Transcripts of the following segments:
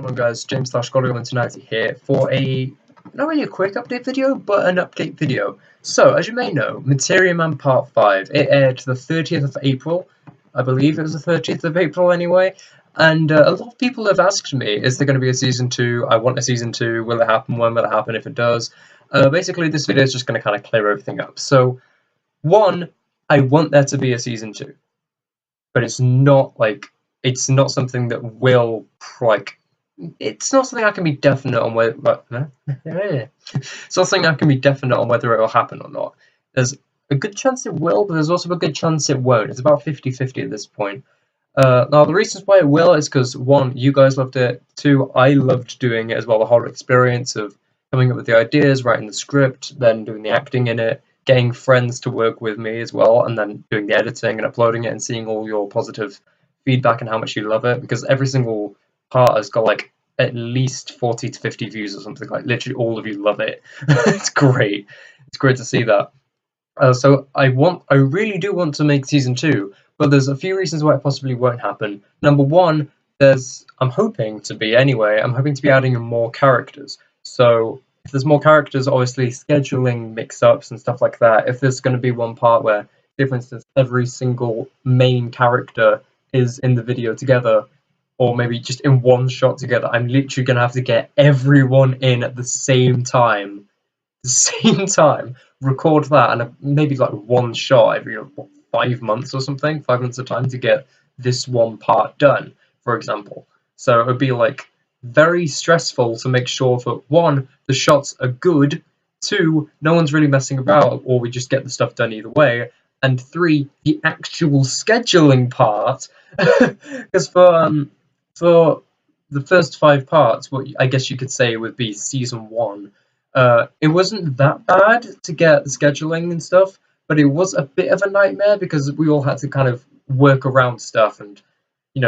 going on, guys? James /God9190 here for a not really a quick update video, but an update video. So, as you may know, Materia-man Part 5, it aired the 30th of April. I believe it was the 30th of April anyway. And a lot of people have asked me, is there going to be a Season 2? I want a Season 2. Will it happen? When will it happen? If it does? Basically, this video is just going to kind of clear everything up. So, one, I want there to be a Season 2. But it's not something that will, it's not something I can be definite on whether, it's not something I can be definite on whether it will happen or not. There's a good chance it will, but there's also a good chance it won't. It's about 50-50 at this point. Now, the reasons why it will is because, one, you guys loved it. Two, I loved doing it as well, the whole experience of coming up with the ideas, writing the script, then doing the acting in it, getting friends to work with me as well, and then doing the editing and uploading it and seeing all your positive feedback and how much you love it, because every single part has got like at least 40 to 50 views or something. Like literally all of you love it. It's great. It's great to see that. So I really do want to make Season 2, but there's a few reasons why it possibly won't happen. Number one, I'm hoping to be adding in more characters. So if there's more characters, obviously scheduling mix-ups and stuff like that. If there's going to be one part where, say for instance, every single main character is in the video together, or maybe just in one shot together, I'm literally going to have to get everyone in at the same time. Record that, and maybe like one shot every 5 months or something, 5 months at a time to get this one part done, for example. So it would be like very stressful to make sure that, one, the shots are good, two, no one's really messing about, or we just get the stuff done either way, and three, the actual scheduling part. Because for the first 5 parts, what I guess you could say would be Season 1, it wasn't that bad to get the scheduling and stuff, but it was a bit of a nightmare because we all had to kind of work around stuff and,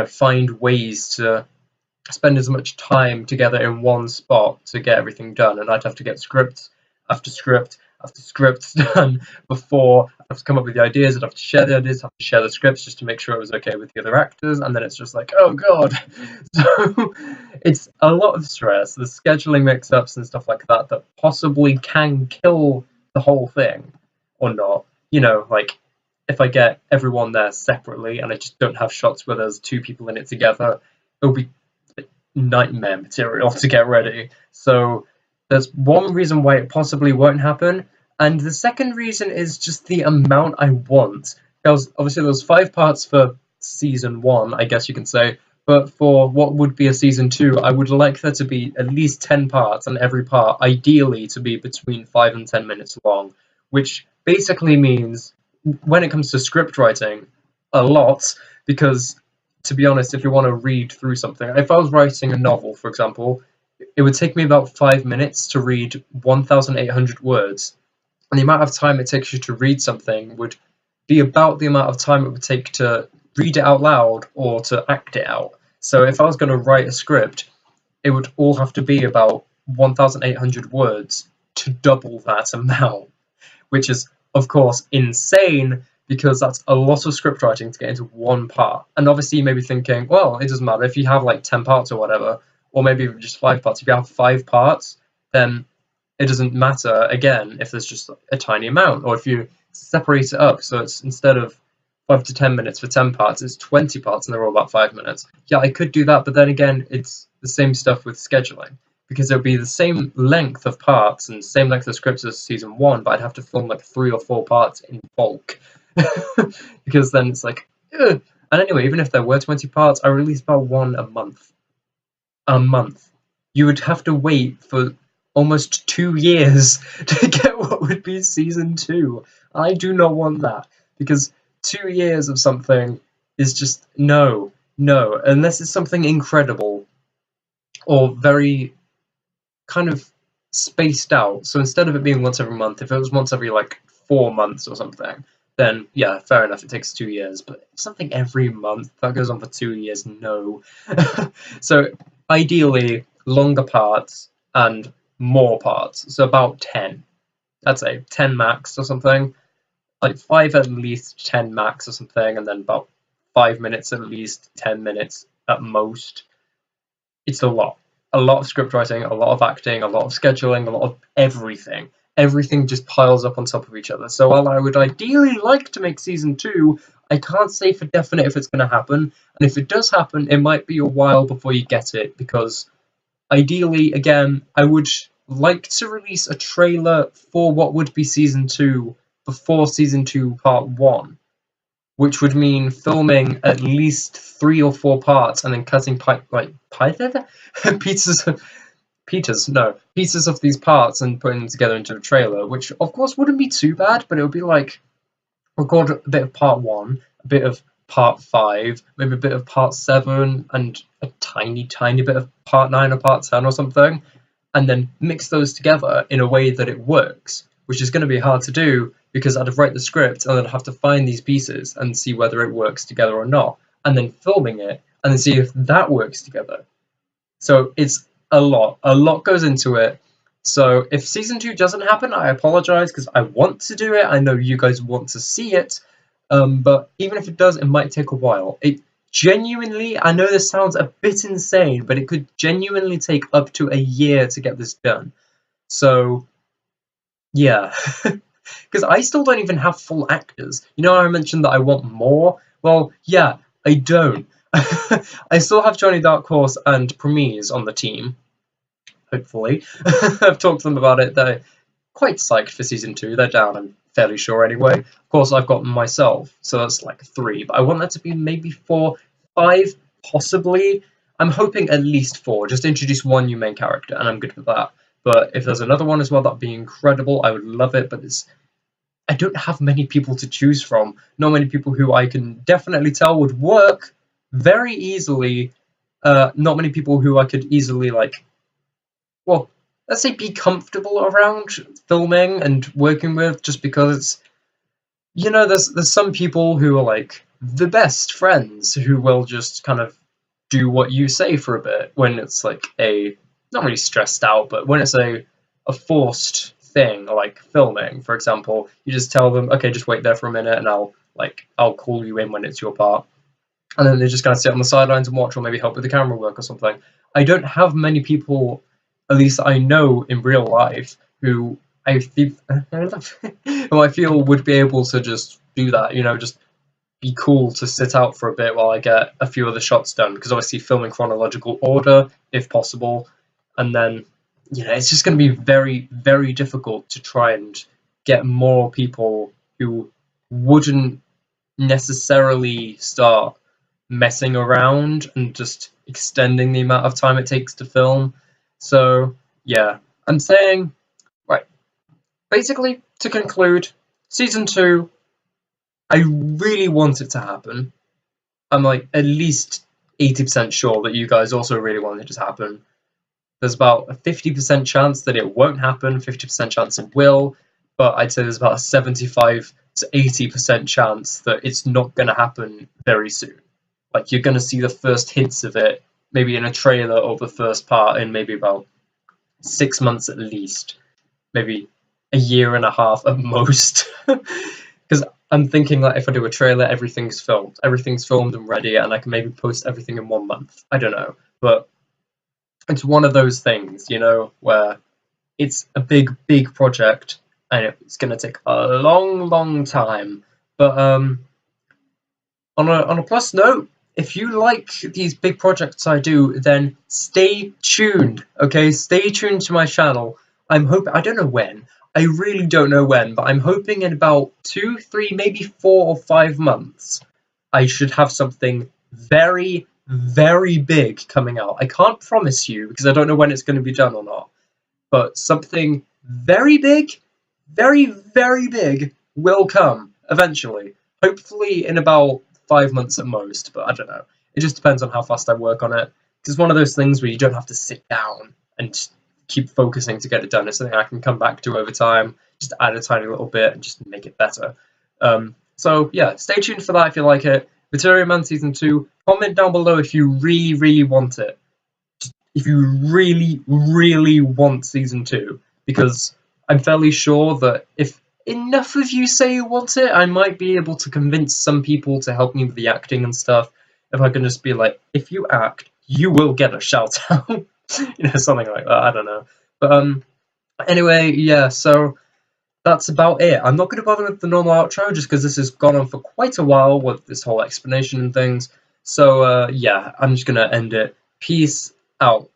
find ways to spend as much time together in one spot to get everything done. And I'd have to get script after script after script done before I have to come up with the ideas. I'd have to share the ideas, have to share the scripts just to make sure it was okay with the other actors. And then it's just like, oh god. So it's a lot of stress. The scheduling mix-ups and stuff like that possibly can kill the whole thing or not. Like if I get everyone there separately and I just don't have shots where there's 2 people in it together, it'll be nightmare material to get ready. So there's one reason why it possibly won't happen, and the second reason is just the amount I want. Because obviously there's 5 parts for Season 1, I guess you can say, but for what would be a Season 2, I would like there to be at least 10 parts, and every part ideally to be between 5 and 10 minutes long, which basically means, when it comes to script writing, a lot, because to be honest, if you want to read through something, if I was writing a novel, for example, it would take me about 5 minutes to read 1,800 words. And the amount of time it takes you to read something would be about the amount of time it would take to read it out loud or to act it out. So if I was going to write a script, it would all have to be about 1,800 words to double that amount, which is, of course, insane, because that's a lot of script writing to get into one part. And obviously you may be thinking, well, it doesn't matter if you have like 10 parts or whatever, or maybe just 5 parts. If you have 5 parts, then it doesn't matter, again, if there's just a tiny amount, or if you separate it up, so it's instead of 5 to 10 minutes for 10 parts, it's 20 parts and they're all about 5 minutes. Yeah, I could do that, but then again, it's the same stuff with scheduling, because it'll be the same length of parts and same length of scripts as Season 1, but I'd have to film like 3 or 4 parts in bulk. Because then it's like, ugh. And anyway, even if there were 20 parts, I release about 1 a month. You would have to wait for almost 2 years to get what would be Season 2. I do not want that, because 2 years of something is just no, unless it's something incredible or very kind of spaced out. So instead of it being once every month, if it was once every like 4 months or something, then yeah, fair enough, it takes 2 years. But something every month that goes on for 2 years, no. So ideally, longer parts and more parts. So about 10. I'd say 10 max or something. Like 5 at least, 10 max or something, and then about 5 minutes at least, 10 minutes at most. It's a lot. a lot of script writing, a lot of acting, a lot of scheduling, a lot of everything. Everything just piles up on top of each other. So while I would ideally like to make season 2, I can't say for definite if it's going to happen. And if it does happen, it might be a while before you get it, because ideally, again, I would like to release a trailer for what would be season 2 before season 2 part 1, which would mean filming at least 3 or 4 parts and then cutting pieces of pieces of these parts and putting them together into a trailer, which of course wouldn't be too bad, but it would be like record a bit of part 1, a bit of part 5, maybe a bit of part 7, and a tiny bit of part 9 or part 10 or something, and then mix those together in a way that it works, which is going to be hard to do because I'd have write the script and then have to find these pieces and see whether it works together or not, and then filming it and then see if that works together. So it's a lot goes into it. So if season 2 doesn't happen, I apologize because I want to do it. I know you guys want to see it, but even if it does, it might take a while. It genuinely, I know this sounds a bit insane, but it could genuinely take up to a year to get this done. So yeah, because I still don't even have full actors. You know, I mentioned that I want more. Well, yeah, I don't. I still have Johnny Darkhorse and Promise on the team, hopefully. I've talked to them about it. They're quite psyched for season 2. They're down, I'm fairly sure anyway. Of course, I've got myself, so that's like 3, but I want that to be maybe 4, 5, possibly. I'm hoping at least 4, just introduce one new main character, and I'm good with that. But if there's another one as well, that'd be incredible. I would love it, but I don't have many people to choose from. Not many people who I can definitely tell would work very easily. Not many people who I could easily, like, well, let's say be comfortable around filming and working with, just because it's, you know, there's some people who are like the best friends who will just kind of do what you say for a bit when it's like not really stressed out, but when it's a forced thing, like filming, for example, you just tell them, okay, just wait there for a minute and I'll call you in when it's your part. And then they're just gonna sit on the sidelines and watch, or maybe help with the camera work or something. I don't have many people, at least I know in real life, who I feel who I feel would be able to just do that, you know, just be cool to sit out for a bit while I get a few other shots done, because obviously filming chronological order if possible, and then, you know, it's just going to be very, very difficult to try and get more people who wouldn't necessarily start messing around and just extending the amount of time it takes to film. So yeah, I'm saying, right, basically to conclude, season 2, I really want it to happen. I'm like at least 80% sure that you guys also really want it to happen. There's about a 50% chance that it won't happen, 50% chance it will, but I'd say there's about a 75 to 80% chance that it's not going to happen very soon. Like, you're going to see the first hints of it, maybe in a trailer or the first part, in maybe about 6 months at least. Maybe a year and a half at most. Because I'm thinking that if I do a trailer, everything's filmed. Everything's filmed and ready, and I can maybe post everything in 1 month. I don't know. But it's one of those things, you know, where it's a big, big project, and it's going to take a long, long time. But on a plus note, if you like these big projects I do, then stay tuned, okay? Stay tuned to my channel. I'm hoping, I don't know when, I really don't know when, but I'm hoping in about 2, 3, maybe 4 or 5 months, I should have something very, very big coming out. I can't promise you, because I don't know when it's going to be done or not, but something very big, very, very big will come eventually. Hopefully in about 5 months at most, but I don't know. It just depends on how fast I work on it. Because it's one of those things where you don't have to sit down and keep focusing to get it done. It's something I can come back to over time, just add a tiny little bit and just make it better. So yeah, stay tuned for that if you like it. Materia-man Season 2, comment down below if you really, really want it. If you really, really want Season 2, because I'm fairly sure that if enough of you say you want it, I might be able to convince some people to help me with the acting and stuff. If I can just be like, if you act, you will get a shout out. something like that. I don't know. But anyway, yeah. So that's about it. I'm not going to bother with the normal outro just because this has gone on for quite a while with this whole explanation and things. So yeah, I'm just going to end it. Peace out.